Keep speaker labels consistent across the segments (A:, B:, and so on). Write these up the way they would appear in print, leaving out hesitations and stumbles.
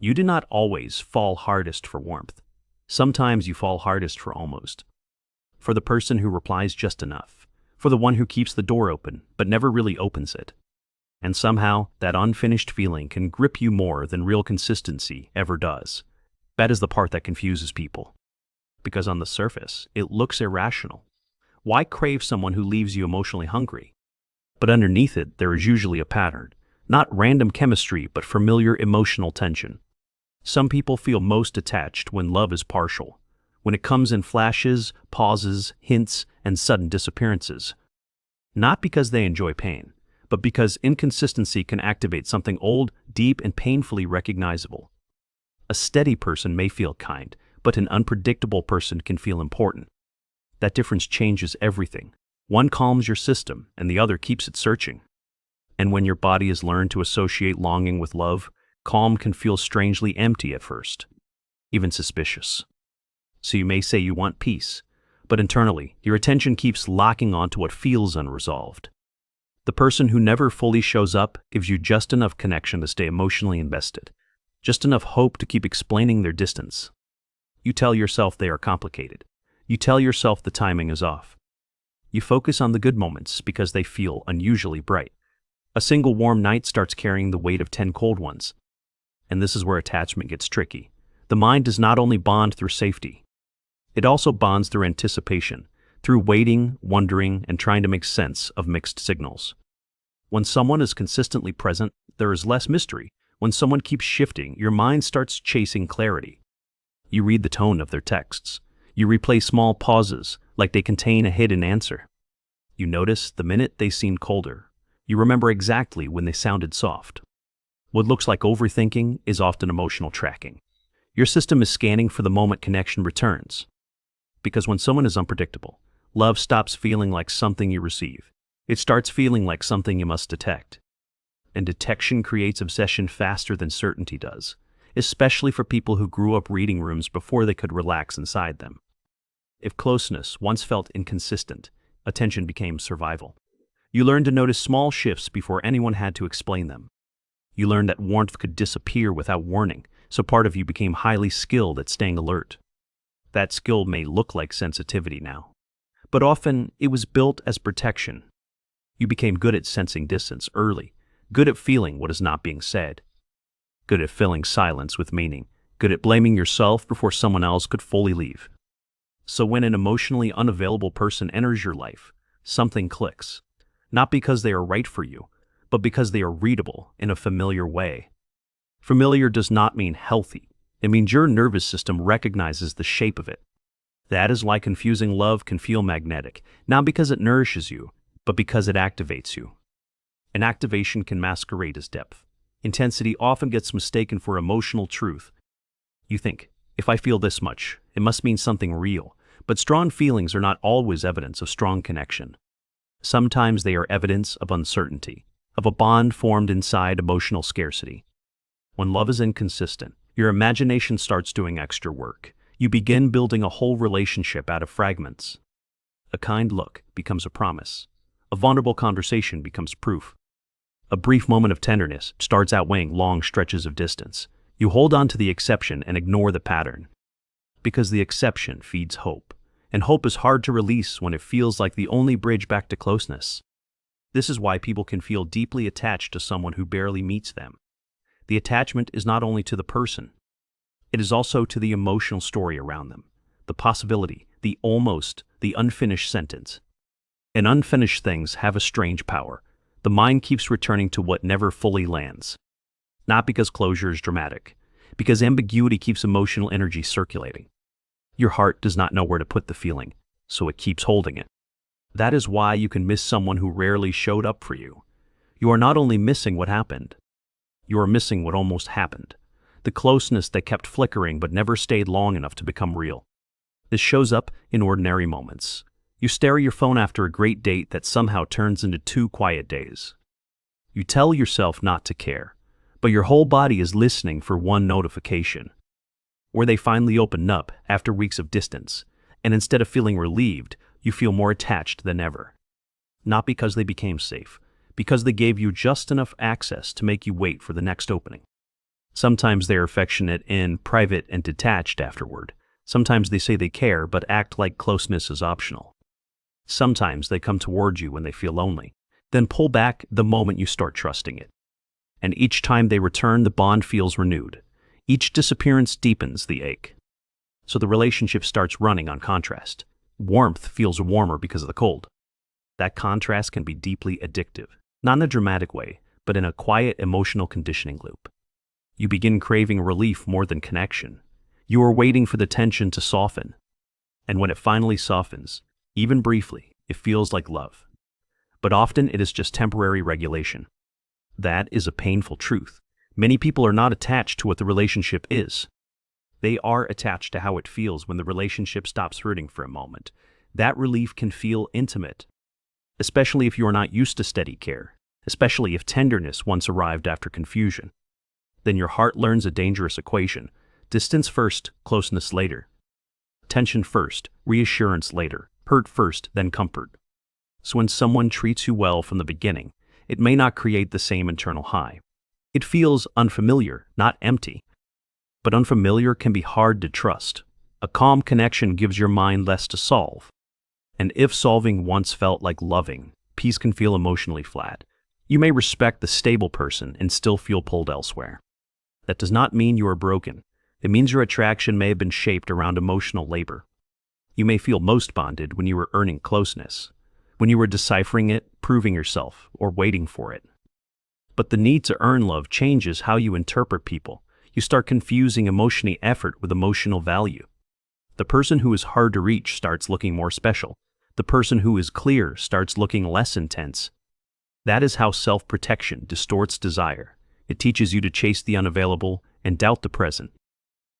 A: You do not always fall hardest for warmth. Sometimes you fall hardest for almost. For the person who replies just enough. For the one who keeps the door open, but never really opens it. And somehow, that unfinished feeling can grip you more than real consistency ever does. That is the part that confuses people. Because on the surface, it looks irrational. Why crave someone who leaves you emotionally hungry? But underneath it, there is usually a pattern. Not random chemistry, but familiar emotional tension. Some people feel most attached when love is partial, when it comes in flashes, pauses, hints, and sudden disappearances. Not because they enjoy pain, but because inconsistency can activate something old, deep, and painfully recognizable. A steady person may feel kind, but an unpredictable person can feel important. That difference changes everything. One calms your system, and the other keeps it searching. And when your body has learned to associate longing with love, calm can feel strangely empty at first, even suspicious. So you may say you want peace, but internally, your attention keeps locking onto what feels unresolved. The person who never fully shows up gives you just enough connection to stay emotionally invested, just enough hope to keep explaining their distance. You tell yourself they are complicated. You tell yourself the timing is off. You focus on the good moments because they feel unusually bright. A single warm night starts carrying the weight of 10 cold ones. And this is where attachment gets tricky. The mind does not only bond through safety. It also bonds through anticipation, through waiting, wondering, and trying to make sense of mixed signals. When someone is consistently present, there is less mystery. When someone keeps shifting, your mind starts chasing clarity. You read the tone of their texts. You replay small pauses, like they contain a hidden answer. You notice the minute they seemed colder. You remember exactly when they sounded soft. What looks like overthinking is often emotional tracking. Your system is scanning for the moment connection returns. Because when someone is unpredictable, love stops feeling like something you receive. It starts feeling like something you must detect. And detection creates obsession faster than certainty does, especially for people who grew up reading rooms before they could relax inside them. If closeness once felt inconsistent, attention became survival. You learned to notice small shifts before anyone had to explain them. You learned that warmth could disappear without warning, so part of you became highly skilled at staying alert. That skill may look like sensitivity now, but often it was built as protection. You became good at sensing distance early, good at feeling what is not being said, good at filling silence with meaning, good at blaming yourself before someone else could fully leave. So when an emotionally unavailable person enters your life, something clicks. Not because they are right for you, but because they are readable in a familiar way. Familiar does not mean healthy. It means your nervous system recognizes the shape of it. That is why confusing love can feel magnetic, not because it nourishes you, but because it activates you. And activation can masquerade as depth. Intensity often gets mistaken for emotional truth. You think, if I feel this much, it must mean something real. But strong feelings are not always evidence of strong connection. Sometimes they are evidence of uncertainty, of a bond formed inside emotional scarcity. When love is inconsistent, your imagination starts doing extra work. You begin building a whole relationship out of fragments. A kind look becomes a promise. A vulnerable conversation becomes proof. A brief moment of tenderness starts outweighing long stretches of distance. You hold on to the exception and ignore the pattern. Because the exception feeds hope. And hope is hard to release when it feels like the only bridge back to closeness. This is why people can feel deeply attached to someone who barely meets them. The attachment is not only to the person, it is also to the emotional story around them, the possibility, the almost, the unfinished sentence. And unfinished things have a strange power. The mind keeps returning to what never fully lands. Not because closure is dramatic, because ambiguity keeps emotional energy circulating. Your heart does not know where to put the feeling, so it keeps holding it. That is why you can miss someone who rarely showed up for you. You are not only missing what happened, you are missing what almost happened. The closeness that kept flickering but never stayed long enough to become real. This shows up in ordinary moments. You stare at your phone after a great date that somehow turns into 2 quiet days. You tell yourself not to care, but your whole body is listening for one notification. Where they finally open up after weeks of distance, and instead of feeling relieved, you feel more attached than ever. Not because they became safe, because they gave you just enough access to make you wait for the next opening. Sometimes they are affectionate in private and detached afterward. Sometimes they say they care but act like closeness is optional. Sometimes they come toward you when they feel lonely, then pull back the moment you start trusting it. And each time they return, the bond feels renewed. Each disappearance deepens the ache. So the relationship starts running on contrast. Warmth feels warmer because of the cold. That contrast can be deeply addictive, not in a dramatic way, but in a quiet emotional conditioning loop. You begin craving relief more than connection. You are waiting for the tension to soften. And when it finally softens, even briefly, it feels like love. But often it is just temporary regulation. That is a painful truth. Many people are not attached to what the relationship is. They are attached to how it feels when the relationship stops hurting for a moment. That relief can feel intimate, especially if you are not used to steady care, especially if tenderness once arrived after confusion. Then your heart learns a dangerous equation: distance first, closeness later. Tension first, reassurance later. Hurt first, then comfort. So when someone treats you well from the beginning, it may not create the same internal high. It feels unfamiliar, not empty. But unfamiliar can be hard to trust. A calm connection gives your mind less to solve. And if solving once felt like loving, peace can feel emotionally flat. You may respect the stable person and still feel pulled elsewhere. That does not mean you are broken. It means your attraction may have been shaped around emotional labor. You may feel most bonded when you were earning closeness, when you were deciphering it, proving yourself, or waiting for it. But the need to earn love changes how you interpret people. You start confusing emotional effort with emotional value. The person who is hard to reach starts looking more special. The person who is clear starts looking less intense. That is how self-protection distorts desire. It teaches you to chase the unavailable and doubt the present.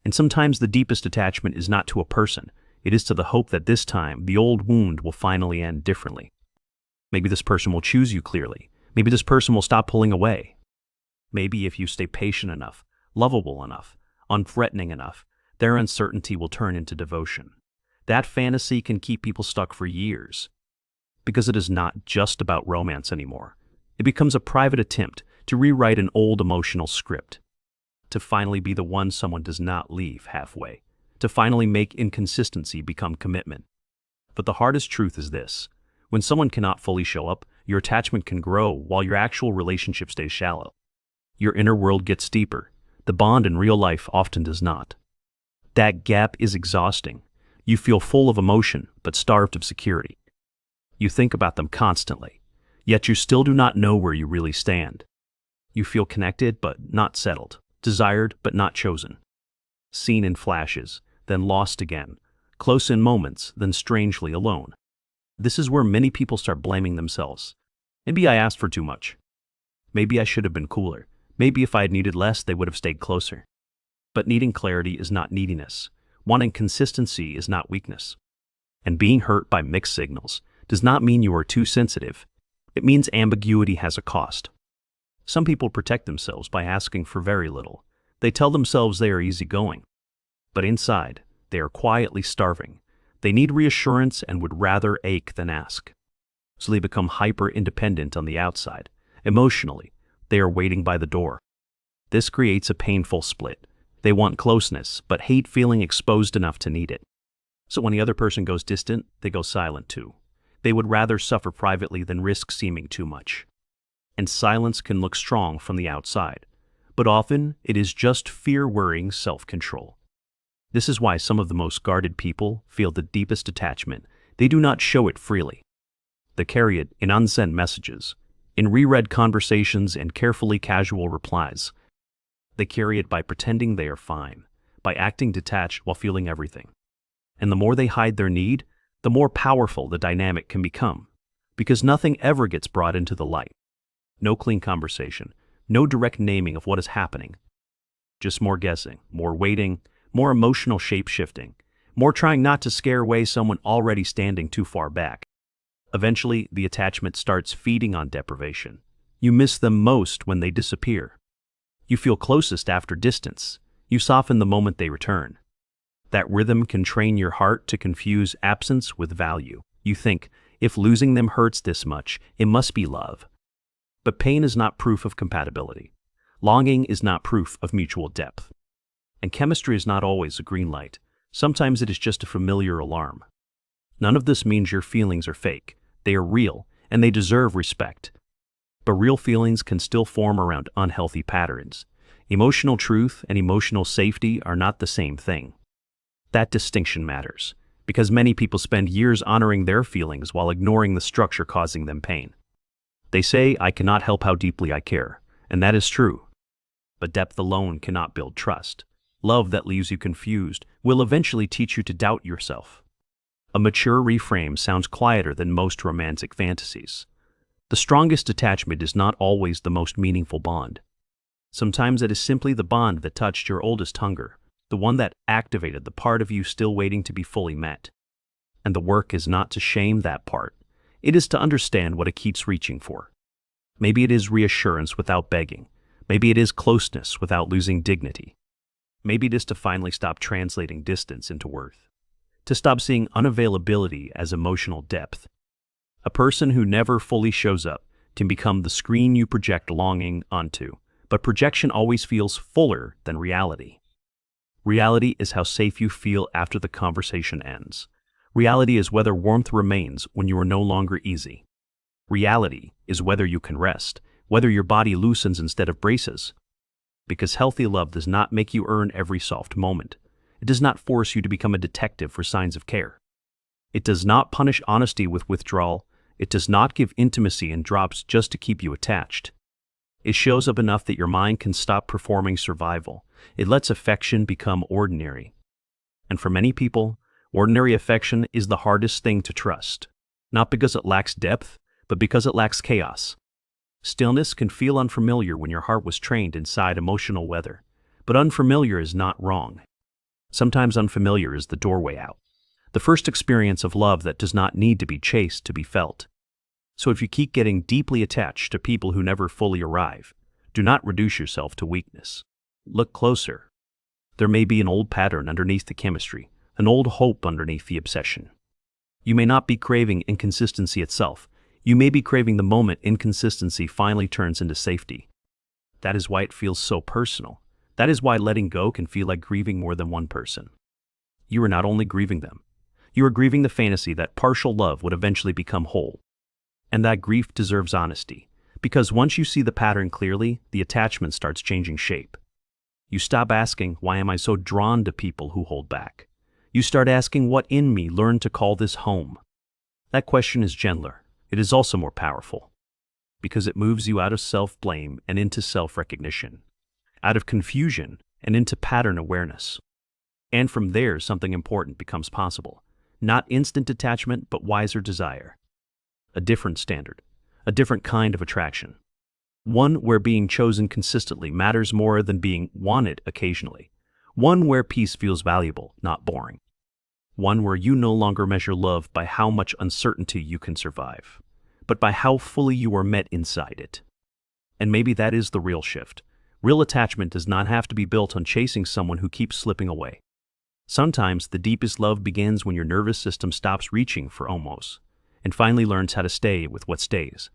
A: And sometimes the deepest attachment is not to a person. It is to the hope that this time the old wound will finally end differently. Maybe this person will choose you clearly. Maybe this person will stop pulling away. Maybe if you stay patient enough, lovable enough, unthreatening enough, their uncertainty will turn into devotion. That fantasy can keep people stuck for years. Because it is not just about romance anymore. It becomes a private attempt to rewrite an old emotional script. To finally be the one someone does not leave halfway. To finally make inconsistency become commitment. But the hardest truth is this: when someone cannot fully show up, your attachment can grow while your actual relationship stays shallow. Your inner world gets deeper. The bond in real life often does not. That gap is exhausting. You feel full of emotion, but starved of security. You think about them constantly, yet you still do not know where you really stand. You feel connected, but not settled. Desired, but not chosen. Seen in flashes, then lost again. Close in moments, then strangely alone. This is where many people start blaming themselves. Maybe I asked for too much. Maybe I should have been cooler. Maybe if I had needed less, they would have stayed closer. But needing clarity is not neediness. Wanting consistency is not weakness. And being hurt by mixed signals does not mean you are too sensitive. It means ambiguity has a cost. Some people protect themselves by asking for very little. They tell themselves they are easygoing. But inside, they are quietly starving. They need reassurance and would rather ache than ask. So they become hyper-independent on the outside. Emotionally, they are waiting by the door. This creates a painful split. They want closeness, but hate feeling exposed enough to need it. So when the other person goes distant, they go silent too. They would rather suffer privately than risk seeming too much. And silence can look strong from the outside, but often it is just fear-worrying self-control. This is why some of the most guarded people feel the deepest attachment. They do not show it freely. They carry it in unsent messages, in reread conversations and carefully casual replies. They carry it by pretending they are fine, by acting detached while feeling everything. And the more they hide their need, the more powerful the dynamic can become, because nothing ever gets brought into the light. No clean conversation, no direct naming of what is happening. Just more guessing, more waiting, more emotional shape-shifting, more trying not to scare away someone already standing too far back. Eventually, the attachment starts feeding on deprivation. You miss them most when they disappear. You feel closest after distance. You soften the moment they return. That rhythm can train your heart to confuse absence with value. You think, if losing them hurts this much, it must be love. But pain is not proof of compatibility. Longing is not proof of mutual depth. And chemistry is not always a green light. Sometimes it is just a familiar alarm. None of this means your feelings are fake. They are real, and they deserve respect. But real feelings can still form around unhealthy patterns. Emotional truth and emotional safety are not the same thing. That distinction matters, because many people spend years honoring their feelings while ignoring the structure causing them pain. They say, "I cannot help how deeply I care," and that is true. But depth alone cannot build trust. Love that leaves you confused will eventually teach you to doubt yourself. A mature reframe sounds quieter than most romantic fantasies. The strongest attachment is not always the most meaningful bond. Sometimes it is simply the bond that touched your oldest hunger, the one that activated the part of you still waiting to be fully met. And the work is not to shame that part. It is to understand what it keeps reaching for. Maybe it is reassurance without begging. Maybe it is closeness without losing dignity. Maybe it is to finally stop translating distance into worth. To stop seeing unavailability as emotional depth. A person who never fully shows up can become the screen you project longing onto, but projection always feels fuller than reality. Reality is how safe you feel after the conversation ends. Reality is whether warmth remains when you are no longer easy. Reality is whether you can rest, whether your body loosens instead of braces. Because healthy love does not make you earn every soft moment. It does not force you to become a detective for signs of care. It does not punish honesty with withdrawal. It does not give intimacy in drops just to keep you attached. It shows up enough that your mind can stop performing survival. It lets affection become ordinary. And for many people, ordinary affection is the hardest thing to trust. Not because it lacks depth, but because it lacks chaos. Stillness can feel unfamiliar when your heart was trained inside emotional weather. But unfamiliar is not wrong. Sometimes unfamiliar is the doorway out. The first experience of love that does not need to be chased to be felt. So if you keep getting deeply attached to people who never fully arrive, do not reduce yourself to weakness. Look closer. There may be an old pattern underneath the chemistry, an old hope underneath the obsession. You may not be craving inconsistency itself. You may be craving the moment inconsistency finally turns into safety. That is why it feels so personal. That is why letting go can feel like grieving more than one person. You are not only grieving them. You are grieving the fantasy that partial love would eventually become whole. And that grief deserves honesty, because once you see the pattern clearly, the attachment starts changing shape. You stop asking, "Why am I so drawn to people who hold back?" You start asking, "What in me learned to call this home?" That question is gentler. It is also more powerful, because it moves you out of self-blame and into self-recognition, out of confusion and into pattern awareness. And from there, something important becomes possible. Not instant attachment, but wiser desire. A different standard, a different kind of attraction. One where being chosen consistently matters more than being wanted occasionally. One where peace feels valuable, not boring. One where you no longer measure love by how much uncertainty you can survive, but by how fully you are met inside it. And maybe that is the real shift. Real attachment does not have to be built on chasing someone who keeps slipping away. Sometimes the deepest love begins when your nervous system stops reaching for almost, and finally learns how to stay with what stays.